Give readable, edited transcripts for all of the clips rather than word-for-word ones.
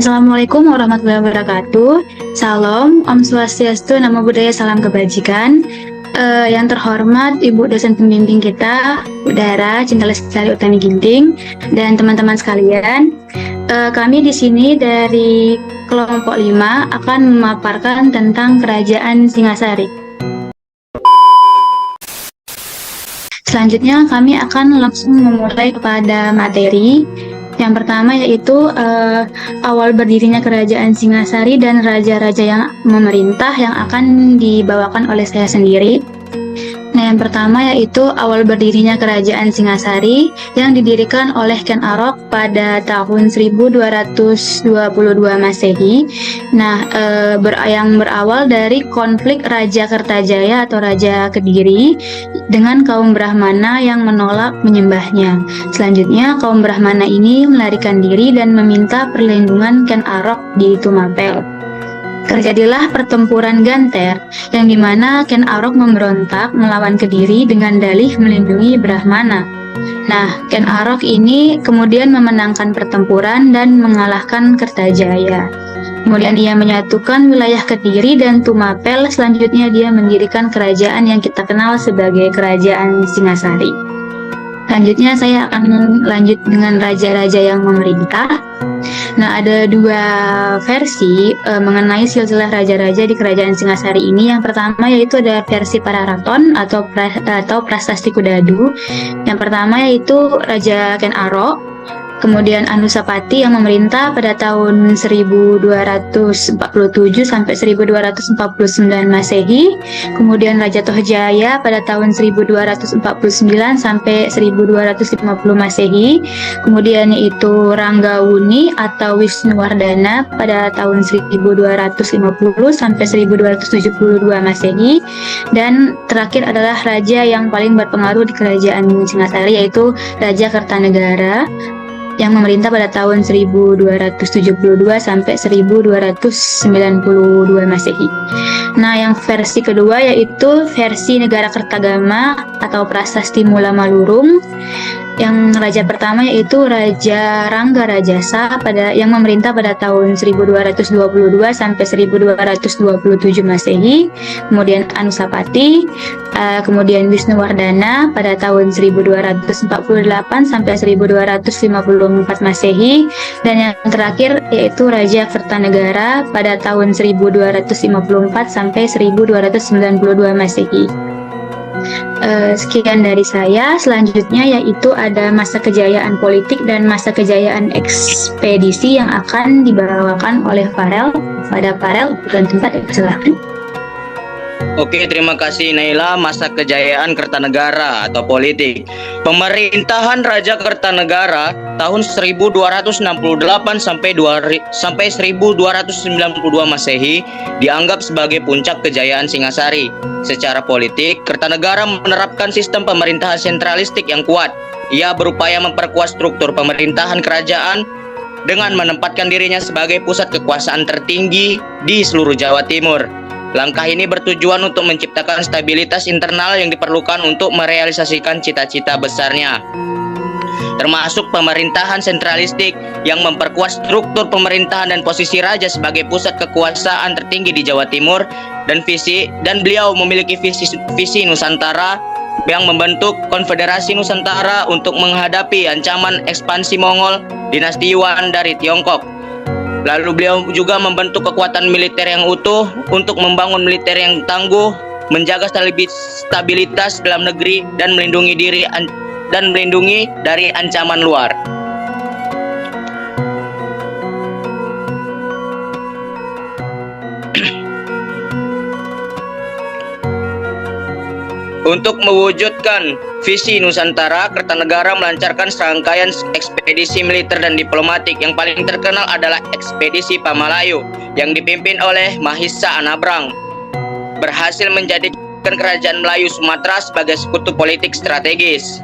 Assalamualaikum warahmatullahi wabarakatuh. Salam, Om Swastiastu, Namo Buddhaya, Salam Kebajikan. Yang terhormat Ibu dosen pembimbing kita, Udara Cinta Lestari Utami Ginting, dan teman-teman sekalian. Kami di sini dari kelompok 5 akan memaparkan tentang Kerajaan Singasari. Selanjutnya kami akan langsung memulai kepada materi. Yang pertama yaitu awal berdirinya Kerajaan Singasari dan raja-raja yang memerintah yang akan dibawakan oleh saya sendiri. Nah, yang pertama yaitu awal berdirinya Kerajaan Singasari yang didirikan oleh Ken Arok pada tahun 1222 Masehi. Nah, yang berawal dari konflik Raja Kertajaya atau Raja Kediri dengan kaum Brahmana yang menolak menyembahnya. Selanjutnya, kaum Brahmana ini melarikan diri dan meminta perlindungan Ken Arok di Tumapel. Terjadilah pertempuran Ganter, yang dimana Ken Arok memberontak melawan Kediri dengan dalih melindungi Brahmana. Nah, Ken Arok ini kemudian memenangkan pertempuran dan mengalahkan Kertajaya. Kemudian ia menyatukan wilayah Kediri dan Tumapel. Selanjutnya dia mendirikan kerajaan yang kita kenal sebagai Kerajaan Singasari. Selanjutnya saya akan lanjut dengan raja-raja yang memerintah. Nah, ada dua versi mengenai silsilah raja-raja di Kerajaan Singasari ini. Yang pertama yaitu ada versi Pararaton atau Prasasti Kudadu. Yang pertama yaitu Raja Ken Arok, kemudian Anusapati yang memerintah pada tahun 1247 sampai 1249 Masehi, kemudian Raja Tohjaya pada tahun 1249 sampai 1250 Masehi, kemudian yaitu Ranggawuni atau Wisnuwardana pada tahun 1250 sampai 1272 Masehi, dan terakhir adalah raja yang paling berpengaruh di Kerajaan Singasari yaitu Raja Kertanegara yang memerintah pada tahun 1272 sampai 1292 Masehi. Nah, yang versi kedua yaitu versi Negara Kertagama atau Prasasti Mula Malurung. Yang raja pertama yaitu Raja Rangga Rajasa yang memerintah pada tahun 1222 sampai 1227 Masehi. Kemudian Anusapati, kemudian Wisnuwardana pada tahun 1248 sampai 1254 Masehi, dan yang terakhir yaitu Raja Kertanegara pada tahun 1254 sampai 1292 Masehi. Sekian dari saya. Selanjutnya yaitu ada masa kejayaan politik dan masa kejayaan ekspedisi yang akan dibawakan oleh Farel. Pada Farel, bukan tempat, silakan. Oke, terima kasih Naila. Masa kejayaan Kertanegara atau politik. Pemerintahan Raja Kertanegara tahun 1268 sampai 1292 Masehi dianggap sebagai puncak kejayaan Singasari. Secara politik, Kertanegara menerapkan sistem pemerintahan sentralistik yang kuat. Ia berupaya memperkuat struktur pemerintahan kerajaan dengan menempatkan dirinya sebagai pusat kekuasaan tertinggi di seluruh Jawa Timur. Langkah ini bertujuan untuk menciptakan stabilitas internal yang diperlukan untuk merealisasikan cita-cita besarnya, termasuk pemerintahan sentralistik yang memperkuat struktur pemerintahan dan posisi raja sebagai pusat kekuasaan tertinggi di Jawa Timur, dan beliau memiliki visi Nusantara yang membentuk Konfederasi Nusantara untuk menghadapi ancaman ekspansi Mongol dinasti Yuan dari Tiongkok. Lalu beliau juga membentuk kekuatan militer yang utuh untuk membangun militer yang tangguh, menjaga stabilitas dalam negeri dan melindungi dari ancaman luar. Untuk mewujudkan visi Nusantara, Kertanegara melancarkan serangkaian ekspedisi militer dan diplomatik. Yang paling terkenal adalah ekspedisi Pamalayu yang dipimpin oleh Mahisa Anabrang, berhasil menjadikan kerajaan Melayu Sumatera sebagai sekutu politik strategis.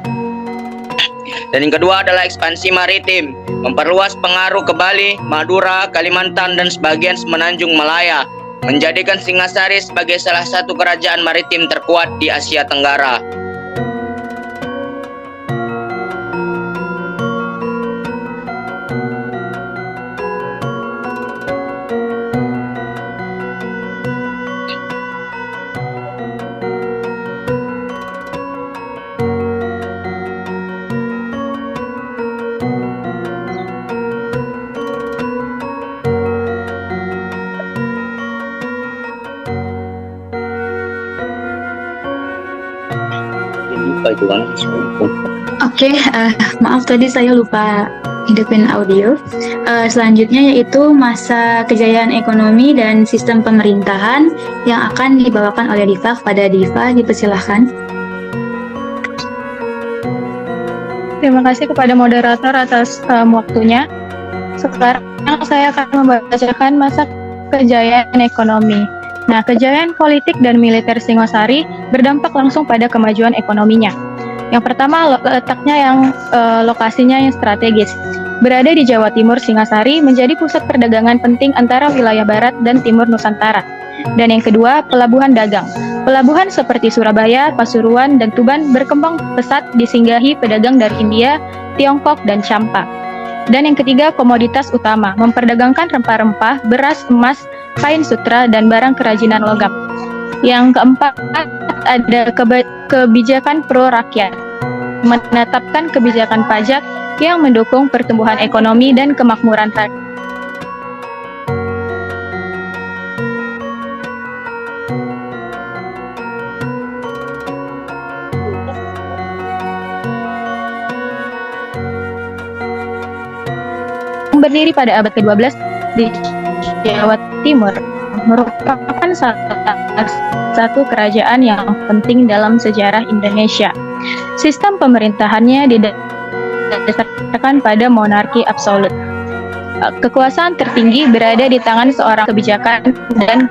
Dan yang kedua adalah ekspansi maritim, memperluas pengaruh ke Bali, Madura, Kalimantan, dan sebagian semenanjung Malaya, menjadikan Singasari sebagai salah satu kerajaan maritim terkuat di Asia Tenggara. ketentuan. Oke, maaf tadi saya lupa hidupin audio. Selanjutnya yaitu masa kejayaan ekonomi dan sistem pemerintahan yang akan dibawakan oleh Diva. Kepada Diva, dipersilahkan. Terima kasih kepada moderator atas waktunya. Sekarang saya akan membacakan masa kejayaan ekonomi. Nah, kejayaan politik dan militer Singosari berdampak langsung pada kemajuan ekonominya. Yang pertama, letaknya yang lokasinya yang strategis. Berada di Jawa Timur, Singasari menjadi pusat perdagangan penting antara wilayah barat dan timur Nusantara. Dan yang kedua, pelabuhan dagang. Pelabuhan seperti Surabaya, Pasuruan, dan Tuban berkembang pesat disinggahi pedagang dari India, Tiongkok, dan Champa. Dan yang ketiga, komoditas utama, memperdagangkan rempah-rempah, beras, emas, kain sutra, dan barang kerajinan logam. Yang keempat, ada kebijakan pro rakyat, menetapkan kebijakan pajak yang mendukung pertumbuhan ekonomi dan kemakmuran rakyat. Berdiri pada abad ke-12 di Jawa Timur, merupakan salah satu kerajaan yang penting dalam sejarah Indonesia. Sistem pemerintahannya didasarkan pada monarki absolut. Kekuasaan tertinggi berada di tangan seorang kebijakan dan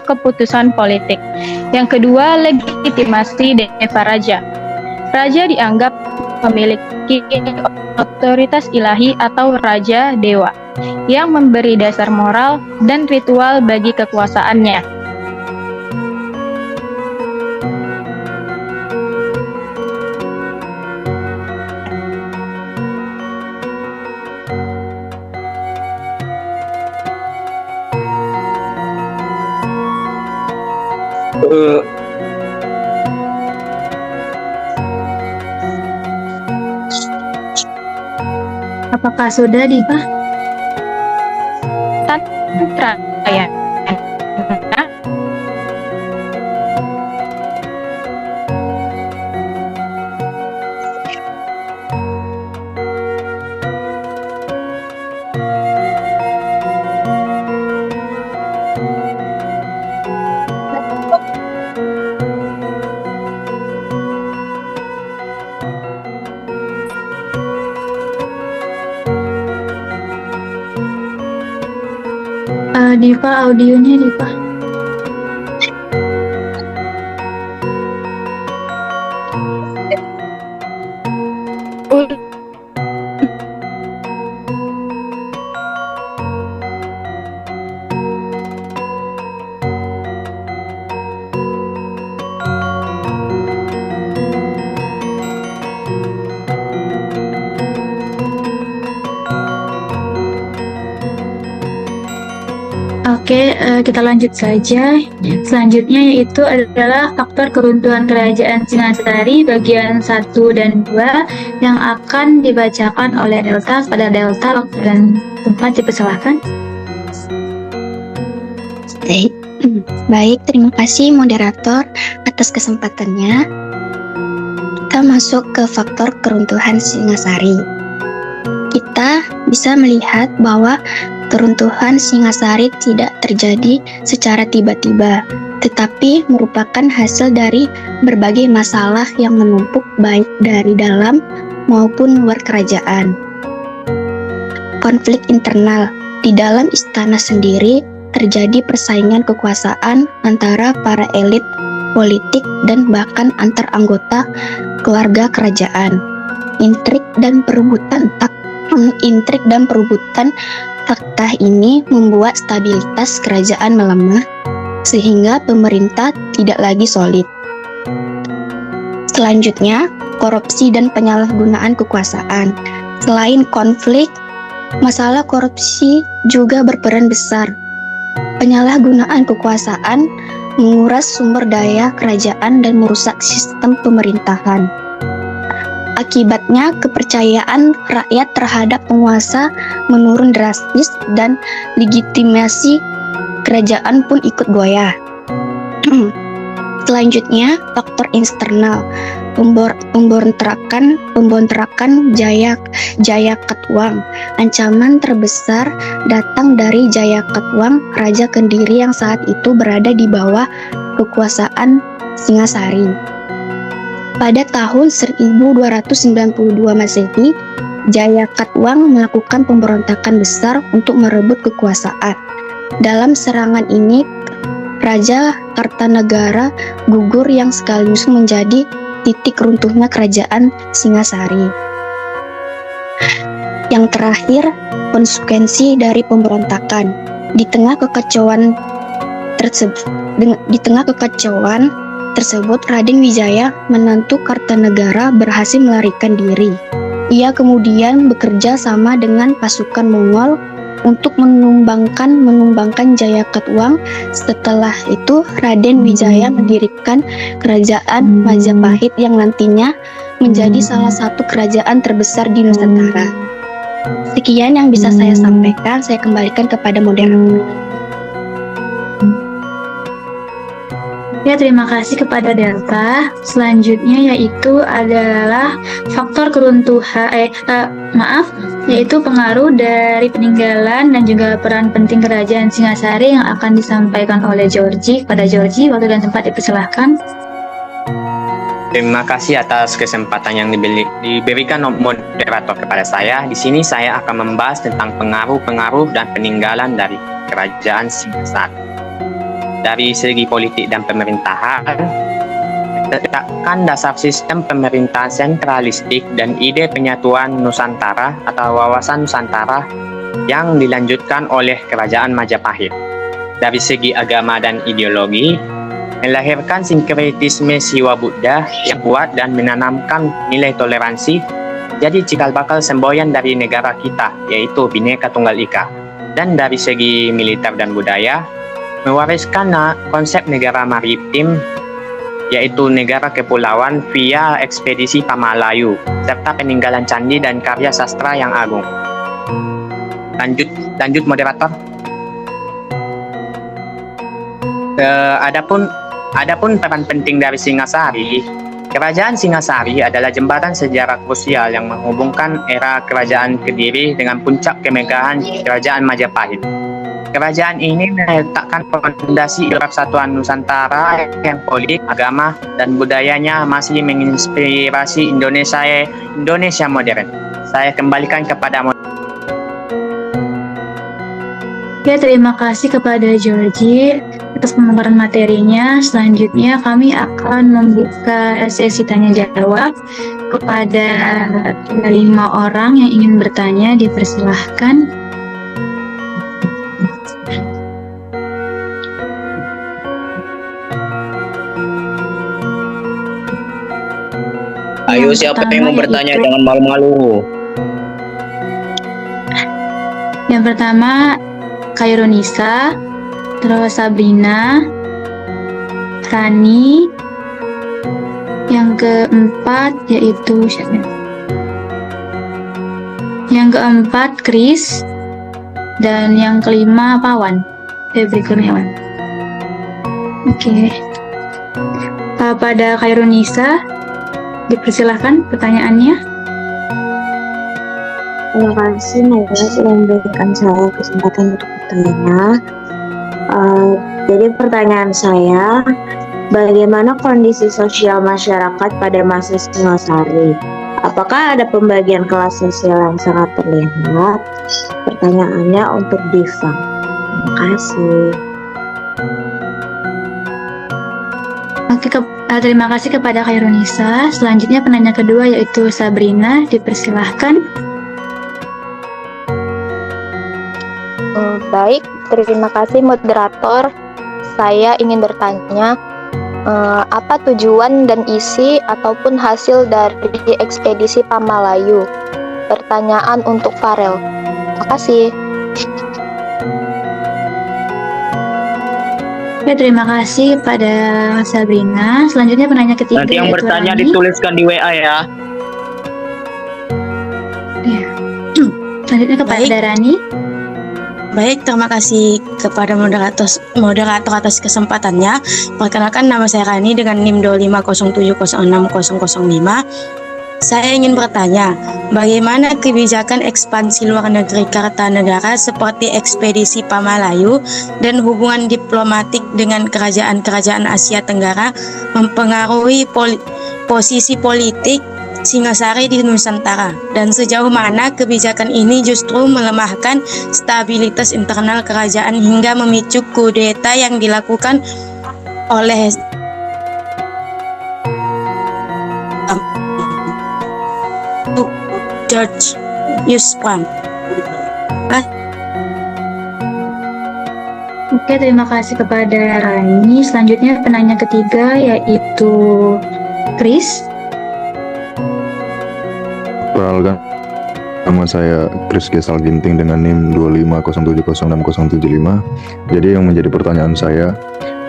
keputusan politik. Yang kedua, legitimasi Deva Raja. Raja dianggap memiliki otoritas ilahi atau raja dewa yang memberi dasar moral dan ritual bagi kekuasaannya. Apakah sudah, Diva? Tantra ya. Diva, audionya Diva. Oke, kita lanjut saja. Selanjutnya yaitu adalah faktor keruntuhan kerajaan Singasari bagian 1 dan 2 yang akan dibacakan oleh Delta. Pada Delta, waktu dan tempat dipersilahkan. Baik, terima kasih moderator atas kesempatannya. Kita masuk ke faktor keruntuhan Singasari. Kita bisa melihat bahwa keruntuhan Singasari tidak terjadi secara tiba-tiba, tetapi merupakan hasil dari berbagai masalah yang menumpuk baik dari dalam maupun luar kerajaan. Konflik internal di dalam istana sendiri terjadi persaingan kekuasaan antara para elit politik dan bahkan antar anggota keluarga kerajaan. Intrik dan perebutan takhta ini membuat stabilitas kerajaan melemah, sehingga pemerintah tidak lagi solid. Selanjutnya, korupsi dan penyalahgunaan kekuasaan. Selain konflik, masalah korupsi juga berperan besar. Penyalahgunaan kekuasaan menguras sumber daya kerajaan dan merusak sistem pemerintahan. Akibatnya, kepercayaan rakyat terhadap penguasa menurun drastis dan legitimasi kerajaan pun ikut goyah. Selanjutnya, faktor eksternal, pemberontakan Jaya Katuang. Ancaman terbesar datang dari Jaya Katuang, Raja Kediri yang saat itu berada di bawah kekuasaan Singasari. Pada tahun 1292 Masehi, Jaya Katuang melakukan pemberontakan besar untuk merebut kekuasaan. Dalam serangan ini, Raja Kartanegara gugur yang sekaligus menjadi titik runtuhnya kerajaan Singasari. Yang terakhir, konsekuensi dari pemberontakan. Di tengah kekacauan tersebut, Raden Wijaya, menantu Kartanegara, berhasil melarikan diri. Ia kemudian bekerja sama dengan pasukan Mongol untuk menumbangkan Jaya Katuang. Setelah itu, Raden Wijaya mendirikan kerajaan Majapahit yang nantinya menjadi salah satu kerajaan terbesar di Nusantara. Sekian yang bisa saya sampaikan, saya kembalikan kepada moderator. Ya, terima kasih kepada Delta. Selanjutnya yaitu adalah faktor yaitu pengaruh dari peninggalan dan juga peran penting kerajaan Singasari yang akan disampaikan oleh Georgie. Kepada Georgie, waktu dan tempat dipersilahkan. Terima kasih atas kesempatan yang diberikan moderator kepada saya. Di sini saya akan membahas tentang pengaruh-pengaruh dan peninggalan dari kerajaan Singasari. Dari segi politik dan pemerintahan, letakkan dasar sistem pemerintahan sentralistik dan ide penyatuan Nusantara atau wawasan Nusantara yang dilanjutkan oleh kerajaan Majapahit. Dari segi agama dan ideologi, melahirkan sinkretisme siwa Buddha yang kuat dan menanamkan nilai toleransi jadi cikal bakal semboyan dari negara kita, yaitu Bhinneka Tunggal Ika. Dan dari segi militer dan budaya, mewariskan konsep negara maritim, yaitu negara kepulauan via ekspedisi Pamalayu, serta peninggalan candi dan karya sastra yang agung. Lanjut moderator. Adapun peran penting dari Singasari, kerajaan Singasari adalah jembatan sejarah krusial yang menghubungkan era kerajaan Kediri dengan puncak kemegahan kerajaan Majapahit. Kerajaan ini meletakkan fondasi persatuan Nusantara yang politik, agama, dan budayanya masih menginspirasi Indonesia modern. Saya kembalikan kepada Ya, terima kasih kepada Georgie atas pemaparan materinya. Selanjutnya kami akan membuka sesi tanya jawab kepada 5 orang yang ingin bertanya. Dipersilahkan. Ayo, siapa yang mau bertanya? yaitu- Jangan malu-malu. Yang pertama, Khairunisa, terus Sabrina, Rani, yang keempat yaitu siapa? Yang keempat Chris, dan yang kelima Pawan, Febri Kurniawan. Oke. Pada Khairunisa, dipersilahkan pertanyaannya. Terima kasih Naila sudah memberikan saya kesempatan untuk bertanya. Jadi pertanyaan saya, bagaimana kondisi sosial masyarakat pada masa Singasari? Apakah ada pembagian kelas sosial yang sangat terlihat? Pertanyaannya untuk Diva. Terima kasih. Oke, terima kasih kepada Khairunisa. Selanjutnya penanya kedua yaitu Sabrina, dipersilahkan. Baik, terima kasih moderator. Saya ingin bertanya, apa tujuan dan isi ataupun hasil dari ekspedisi Pamalayu? Pertanyaan untuk Farel. Terima kasih. Oke, terima kasih kepada Sabrina. Selanjutnya penanya ketiga Nanti yang yaitu bertanya Rani. dituliskan di WA ya. Selanjutnya kepada Baik. Rani. Baik, terima kasih kepada moderator atas kesempatannya. Perkenalkan, nama saya Rani dengan NIM 2507060005. Saya ingin bertanya, bagaimana kebijakan ekspansi luar negeri Kartanegara seperti ekspedisi Pamalayu dan hubungan diplomatik dengan kerajaan-kerajaan Asia Tenggara mempengaruhi posisi politik Singasari di Nusantara, dan sejauh mana kebijakan ini justru melemahkan stabilitas internal kerajaan hingga memicu kudeta yang dilakukan oleh George Yusprang. Oke, terima kasih kepada Rani. Selanjutnya penanya ketiga yaitu Chris. Perkenalkan, nama saya Chris Gesal Ginting dengan NIM 2507060075. Jadi yang menjadi pertanyaan saya,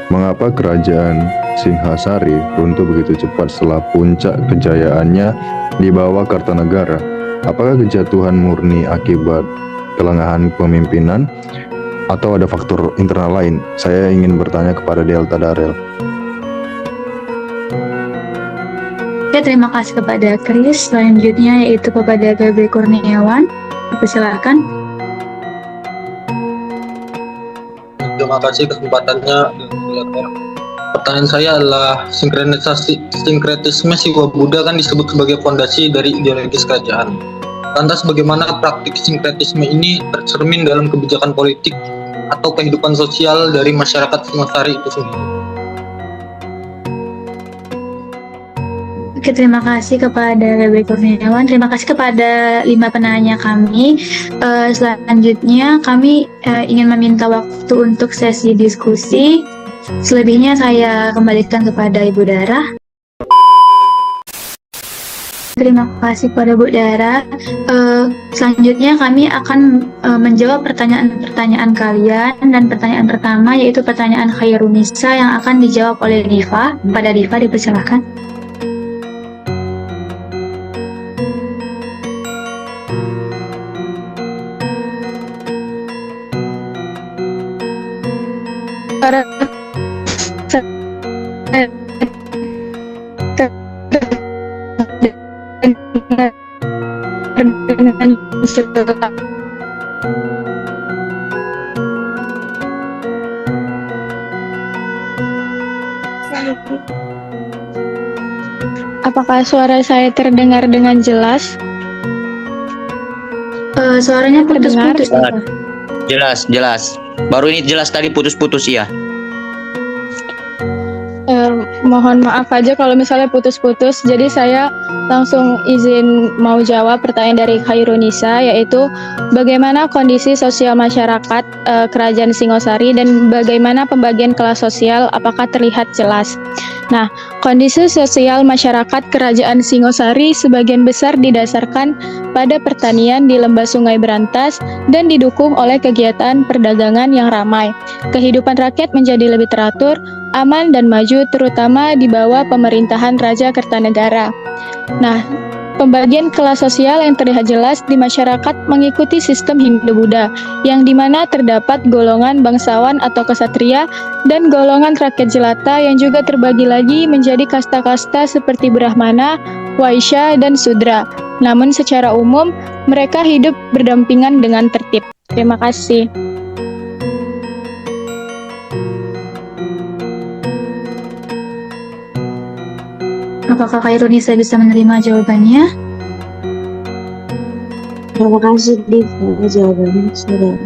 mengapa kerajaan Singhasari runtuh begitu cepat setelah puncak kejayaannya di bawah Kartanegara? Apakah kejatuhan murni akibat kelengahan pemimpinan atau ada faktor internal lain? Saya ingin bertanya kepada Delta Darel. Oke, terima kasih kepada Chris. Selanjutnya yaitu kepada Gabriel Kurniawan. Silakan. Terima kasih kesempatannya. Pertanyaan saya adalah sinkretisme Siwa Buddha kan disebut sebagai fondasi dari ideologis kerajaan. Lantas bagaimana praktik sinkretisme ini tercermin dalam kebijakan politik atau kehidupan sosial dari masyarakat Singasari itu sendiri? Oke, terima kasih kepada Gabriel Kurniawan. Terima kasih kepada 5 penanya kami. Selanjutnya kami ingin meminta waktu untuk sesi diskusi. Selebihnya saya kembalikan kepada Ibu Dara. Terima kasih kepada Bu Dara. Selanjutnya kami akan menjawab pertanyaan-pertanyaan kalian, dan pertanyaan pertama yaitu pertanyaan Khairunisa yang akan dijawab oleh Diva. Pada Diva, dipersilakan. Apakah suara saya terdengar dengan jelas? Suaranya putus-putus. Terdengar? Jelas. Baru ini jelas, tadi putus-putus ya. Mohon maaf aja kalau misalnya putus-putus. Jadi saya langsung izin mau jawab pertanyaan dari Khairunisa, yaitu bagaimana kondisi sosial masyarakat Kerajaan Singhasari dan bagaimana pembagian kelas sosial, apakah terlihat jelas? Nah, kondisi sosial masyarakat Kerajaan Singhasari sebagian besar didasarkan pada pertanian di lembah Sungai Berantas dan didukung oleh kegiatan perdagangan yang ramai. Kehidupan rakyat menjadi lebih teratur, aman dan maju, terutama di bawah pemerintahan Raja Kertanegara. Nah, pembagian kelas sosial yang terlihat jelas di masyarakat mengikuti sistem Hindu-Buddha, yang dimana terdapat golongan bangsawan atau kesatria dan golongan rakyat jelata yang juga terbagi lagi menjadi kasta-kasta seperti Brahmana, Waisya, dan Sudra. Namun secara umum, mereka hidup berdampingan dengan tertib. Terima kasih. Apakah Khairunisa bisa menerima jawabannya? Terima kasih Diva, jawabannya sudah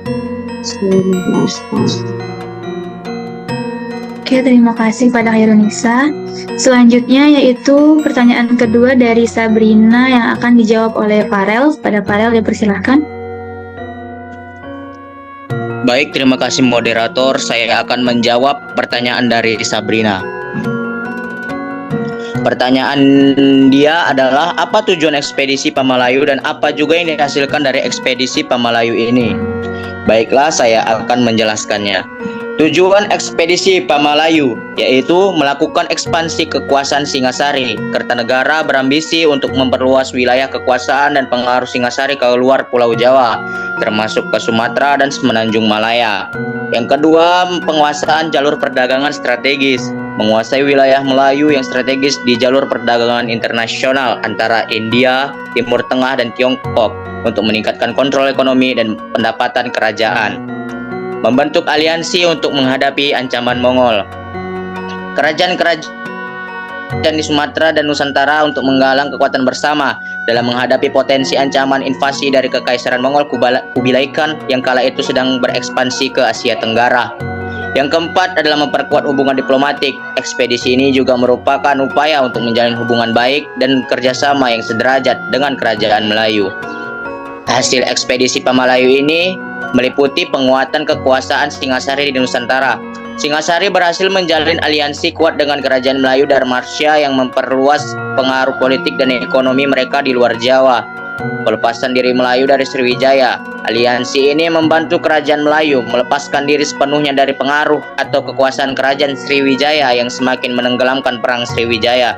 jelas. Oke, terima kasih pada Khairunisa. Selanjutnya yaitu pertanyaan kedua dari Sabrina yang akan dijawab oleh Farel. Pada Farel, dipersilahkan. Baik, terima kasih moderator. Saya akan menjawab pertanyaan dari Sabrina. Pertanyaan dia adalah, apa tujuan ekspedisi Pamalayu dan apa juga yang dihasilkan dari ekspedisi Pamalayu ini? Baiklah, saya akan menjelaskannya. Tujuan ekspedisi Pamalayu yaitu melakukan ekspansi kekuasaan Singasari. Kertanegara berambisi untuk memperluas wilayah kekuasaan dan pengaruh Singasari ke luar Pulau Jawa, termasuk ke Sumatera dan Semenanjung Malaya. Yang kedua, penguasaan jalur perdagangan strategis. Menguasai wilayah Melayu yang strategis di jalur perdagangan internasional antara India, Timur Tengah, dan Tiongkok untuk meningkatkan kontrol ekonomi dan pendapatan kerajaan. Membentuk aliansi untuk menghadapi ancaman Mongol. Kerajaan-kerajaan di Sumatera dan Nusantara untuk menggalang kekuatan bersama dalam menghadapi potensi ancaman invasi dari Kekaisaran Mongol Kubilai Khan yang kala itu sedang berekspansi ke Asia Tenggara. Yang keempat adalah memperkuat hubungan diplomatik. Ekspedisi ini juga merupakan upaya untuk menjalin hubungan baik dan kerjasama yang sederajat dengan Kerajaan Melayu. Hasil ekspedisi Pamalayu ini meliputi penguatan kekuasaan Singasari di Nusantara. Singasari berhasil menjalin aliansi kuat dengan Kerajaan Melayu Dharmasya yang memperluas pengaruh politik dan ekonomi mereka di luar Jawa. Pelepasan diri Melayu dari Sriwijaya. Aliansi ini membantu Kerajaan Melayu melepaskan diri sepenuhnya dari pengaruh atau kekuasaan Kerajaan Sriwijaya yang semakin menenggelamkan peran Sriwijaya.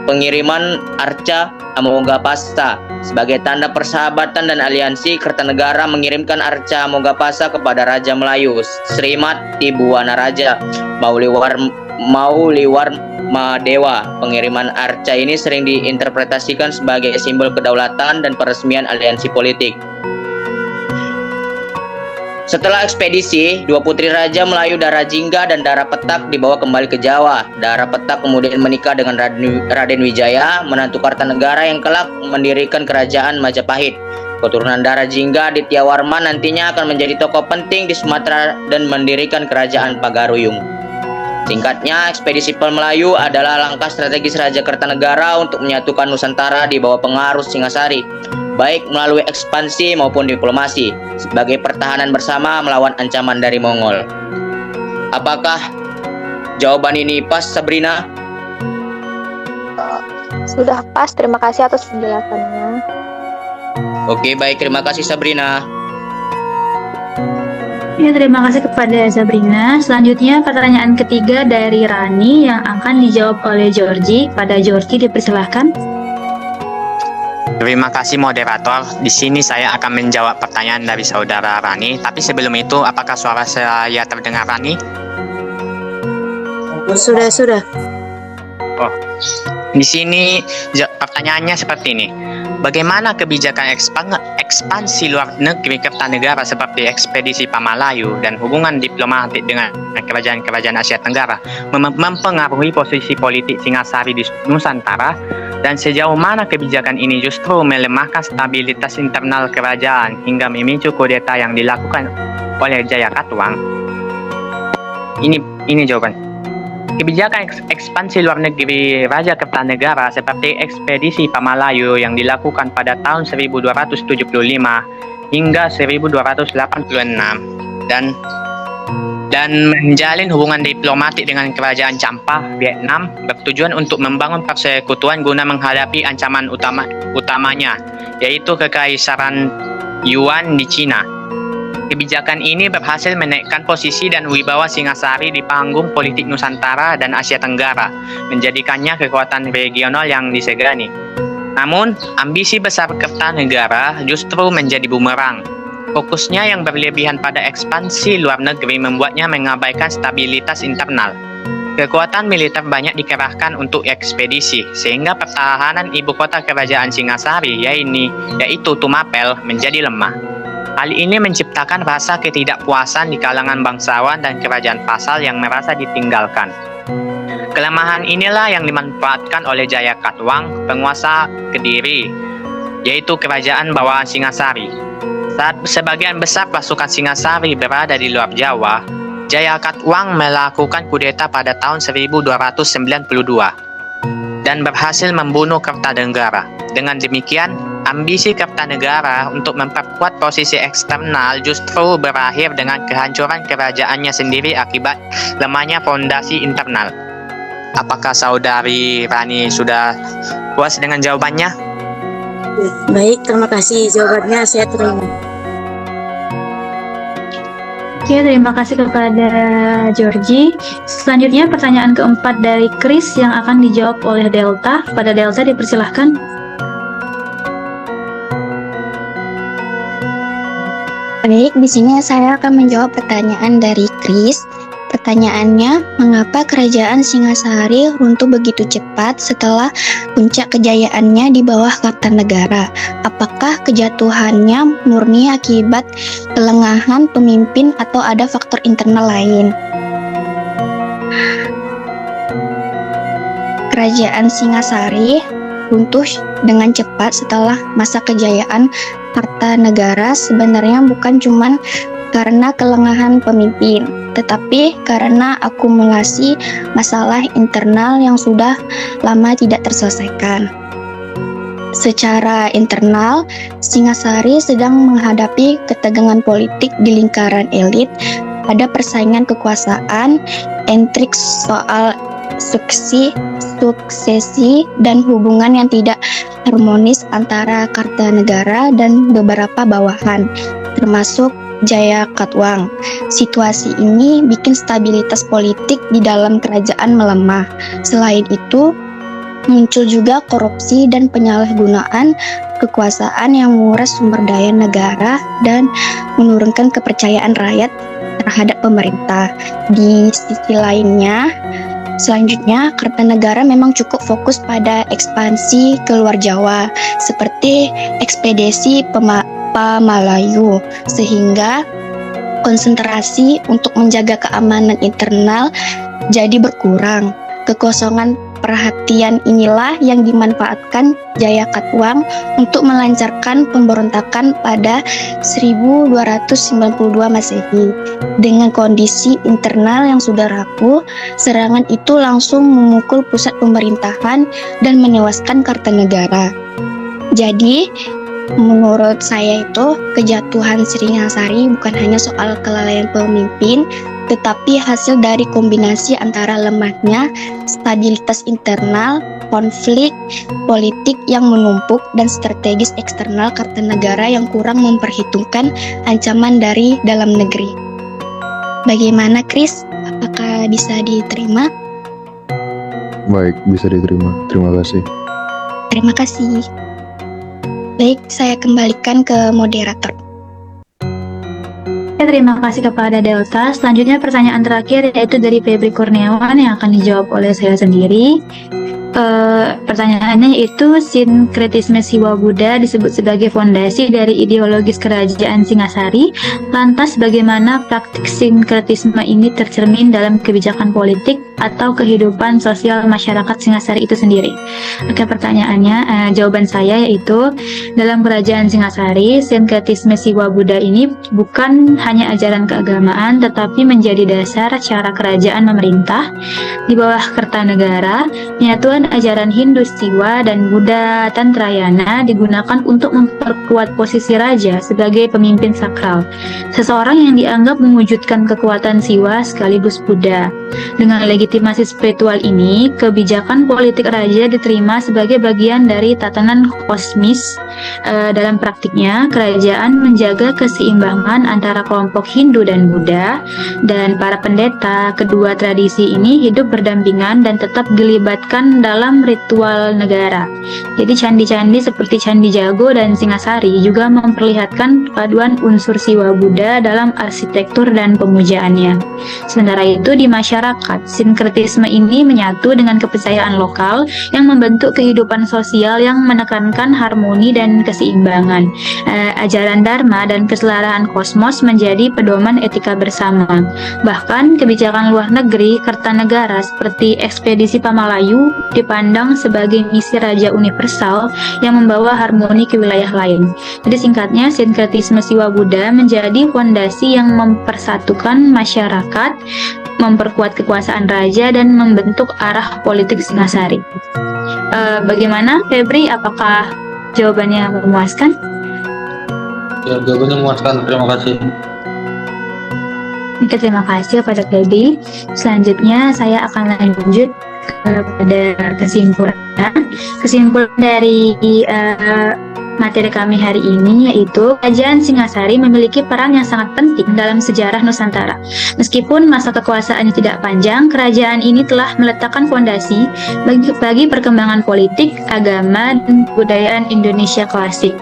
Pengiriman Arca Amogapasa sebagai tanda persahabatan dan aliansi. Kertanegara mengirimkan Arca Amogapasa kepada Raja Melayu Srimat Tibuana Raja Mauliwar Madewa. Pengiriman Arca ini sering diinterpretasikan sebagai simbol kedaulatan dan peresmian aliansi politik. Setelah ekspedisi, dua putri Raja Melayu Dara Jingga dan Dara Petak dibawa kembali ke Jawa. Dara Petak kemudian menikah dengan Raden Wijaya, menantu Kartanegara yang kelak mendirikan Kerajaan Majapahit. Keturunan Dara Jingga, Dityawarman nantinya akan menjadi tokoh penting di Sumatera dan mendirikan Kerajaan Pagaruyung. Singkatnya, ekspedisi Pamalayu adalah langkah strategis Raja Kertanegara untuk menyatukan Nusantara di bawah pengaruh Singasari, baik melalui ekspansi maupun diplomasi, sebagai pertahanan bersama melawan ancaman dari Mongol. Apakah jawaban ini pas, Sabrina? Sudah pas, terima kasih atas penjelasannya. Oke, baik, terima kasih Sabrina. Ya, terima kasih kepada Sabrina. Selanjutnya pertanyaan ketiga dari Rani yang akan dijawab oleh Georgie. Pada Georgie dipersilahkan. Terima kasih moderator. Di sini saya akan menjawab pertanyaan dari saudara Rani. Tapi sebelum itu, apakah suara saya terdengar, Rani? Sudah. Oh, di sini pertanyaannya seperti ini. Bagaimana kebijakan ekspansi luar negeri Kertanegara seperti ekspedisi Pamalayu dan hubungan diplomatik dengan kerajaan-kerajaan Asia Tenggara mempengaruhi posisi politik Singasari di Nusantara, dan sejauh mana kebijakan ini justru melemahkan stabilitas internal kerajaan hingga memicu kudeta yang dilakukan oleh Jayakatwang? Ini jawaban. Kebijakan ekspansi luar negeri Raja Kertanegara seperti ekspedisi Pamalayu yang dilakukan pada tahun 1275 hingga 1286 dan menjalin hubungan diplomatik dengan Kerajaan Champa, Vietnam, bertujuan untuk membangun persekutuan guna menghadapi ancaman utamanya, yaitu Kekaisaran Yuan di Cina. Kebijakan ini berhasil menaikkan posisi dan wibawa Singasari di panggung politik Nusantara dan Asia Tenggara, menjadikannya kekuatan regional yang disegani. Namun, ambisi besar Kertanegara justru menjadi bumerang. Fokusnya yang berlebihan pada ekspansi luar negeri membuatnya mengabaikan stabilitas internal. Kekuatan militer banyak dikerahkan untuk ekspedisi, sehingga pertahanan ibu kota kerajaan Singasari, yaitu Tumapel, menjadi lemah. Hal ini menciptakan rasa ketidakpuasan di kalangan bangsawan dan kerajaan vassal yang merasa ditinggalkan. Kelemahan inilah yang dimanfaatkan oleh Jayakatwang, penguasa Kediri, yaitu kerajaan bawahan Singasari. Saat sebagian besar pasukan Singasari berada di luar Jawa, Jayakatwang melakukan kudeta pada tahun 1292 dan berhasil membunuh Kertanegara. Dengan demikian, ambisi Kertanegara untuk memperkuat posisi eksternal justru berakhir dengan kehancuran kerajaannya sendiri akibat lemahnya fondasi internal. Apakah saudari Rani sudah puas dengan jawabannya? Baik, terima kasih. Jawabannya saya terima. Oke, terima kasih kepada Georgie. Selanjutnya pertanyaan keempat dari Chris yang akan dijawab oleh Delta. Pada Delta dipersilahkan. Baik, di sini saya akan menjawab pertanyaan dari Chris. Pertanyaannya, mengapa kerajaan Singasari runtuh begitu cepat setelah puncak kejayaannya di bawah Kartanegara? Apakah kejatuhannya murni akibat kelengahan pemimpin atau ada faktor internal lain? Kerajaan Singasari runtuh dengan cepat setelah masa kejayaan Kartanegara sebenarnya bukan cuma karena kelengahan pemimpin, tetapi karena akumulasi masalah internal yang sudah lama tidak terselesaikan. Secara internal, Singasari sedang menghadapi ketegangan politik di lingkaran elit, ada persaingan kekuasaan, intrik soal suksesi dan hubungan yang tidak harmonis antara Kartanegara dan beberapa bawahan, termasuk Jayakatwang. Situasi ini bikin stabilitas politik di dalam kerajaan melemah. Selain itu, muncul juga korupsi dan penyalahgunaan kekuasaan yang menguras sumber daya negara dan menurunkan kepercayaan rakyat terhadap pemerintah. Di sisi lainnya, selanjutnya, Kartanegara memang cukup fokus pada ekspansi ke luar Jawa, seperti ekspedisi Pamalayu, sehingga konsentrasi untuk menjaga keamanan internal jadi berkurang. Kekosongan perhatian inilah yang dimanfaatkan Jayakatwang untuk melancarkan pemberontakan pada 1292 Masehi. Dengan kondisi internal yang sudah rapuh, serangan itu langsung memukul pusat pemerintahan dan menewaskan Kartanegara. Jadi, menurut saya itu kejatuhan Singasari bukan hanya soal kelalaian pemimpin, tetapi hasil dari kombinasi antara lemahnya stabilitas internal, konflik politik yang menumpuk, dan strategis eksternal Kartanegara yang kurang memperhitungkan ancaman dari dalam negeri. Bagaimana, Chris? Apakah bisa diterima? Baik, bisa diterima. Terima kasih. Terima kasih. Baik, saya kembalikan ke moderator. Oke, terima kasih kepada Delta. Selanjutnya pertanyaan terakhir yaitu dari Febri Kurniawan yang akan dijawab oleh saya sendiri. Pertanyaannya yaitu sinkretisme Siwa Buddha disebut sebagai fondasi dari ideologis kerajaan Singasari. Lantas bagaimana praktik sinkretisme ini tercermin dalam kebijakan politik atau kehidupan sosial masyarakat Singasari itu sendiri? Oke, pertanyaannya, jawaban saya yaitu dalam kerajaan Singasari, sinkretisme Siwa Buddha ini bukan hanya ajaran keagamaan tetapi menjadi dasar cara kerajaan memerintah. Di bawah Kertanegara, penyatuan ajaran Hindu Siwa dan Buddha Tantrayana digunakan untuk memperkuat posisi raja sebagai pemimpin sakral, seseorang yang dianggap mewujudkan kekuatan Siwa sekaligus Buddha. Dengan legitimasi spiritual ini, kebijakan politik raja diterima sebagai bagian dari tatanan kosmis. Dalam praktiknya, kerajaan menjaga keseimbangan antara kelompok Hindu dan Buddha, dan para pendeta kedua tradisi ini hidup berdampingan dan tetap dilibatkan dalam ritual negara. Jadi candi-candi seperti Candi Jago dan Singasari juga memperlihatkan paduan unsur Siwa Buddha dalam arsitektur dan pemujaannya. Sementara itu di masyarakat, sinkretisme ini menyatu dengan kepercayaan lokal yang membentuk kehidupan sosial yang menekankan harmoni dan keseimbangan. Ajaran Dharma dan kesetaraan kosmos menjadi pedoman etika bersama. Bahkan kebijakan luar negeri Kertanegara seperti ekspedisi Pamalayu dipandang sebagai misi raja universal yang membawa harmoni ke wilayah lain. Jadi singkatnya, sinkretisme Siwa Buddha menjadi fondasi yang mempersatukan masyarakat, memperkuat kekuasaan raja, dan membentuk arah politik Singasari. Bagaimana, Febri? Apakah jawabannya memuaskan? Ya, jawabannya memuaskan. Terima kasih. Oke, terima kasih kepada Febri. Selanjutnya saya akan lanjut kepada kesimpulan dari materi kami hari ini, yaitu Kerajaan Singasari memiliki peran yang sangat penting dalam sejarah Nusantara. Meskipun masa kekuasaannya tidak panjang, kerajaan ini telah meletakkan fondasi bagi perkembangan politik, agama, dan kebudayaan Indonesia klasik.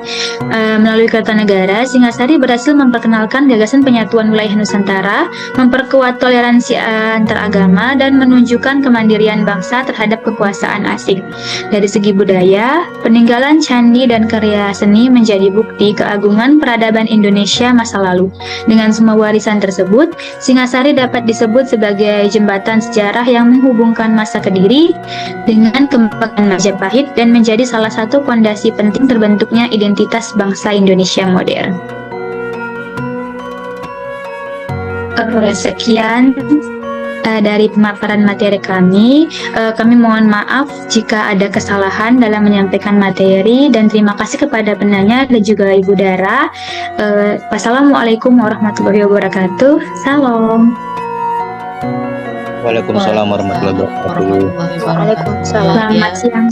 Melalui Kertanegara, Singasari berhasil memperkenalkan gagasan penyatuan wilayah Nusantara, memperkuat toleransi antaragama, dan menunjukkan kemandirian bangsa terhadap kekuasaan asing. Dari segi budaya, peninggalan candi dan karya seni menjadi bukti keagungan peradaban Indonesia masa lalu. Dengan semua warisan tersebut, Singasari dapat disebut sebagai jembatan sejarah yang menghubungkan masa Kediri dengan kembangan Majapahit dan menjadi salah satu fondasi penting terbentuknya identitas bangsa Indonesia modern. Sekian dari pemaparan materi kami. Kami mohon maaf jika ada kesalahan dalam menyampaikan materi, dan terima kasih kepada penanya dan juga Ibu Dara. Wassalamualaikum warahmatullahi wabarakatuh. Salam. Waalaikumsalam warahmatullahi wabarakatuh. Waalaikumsalam. Selamat siang.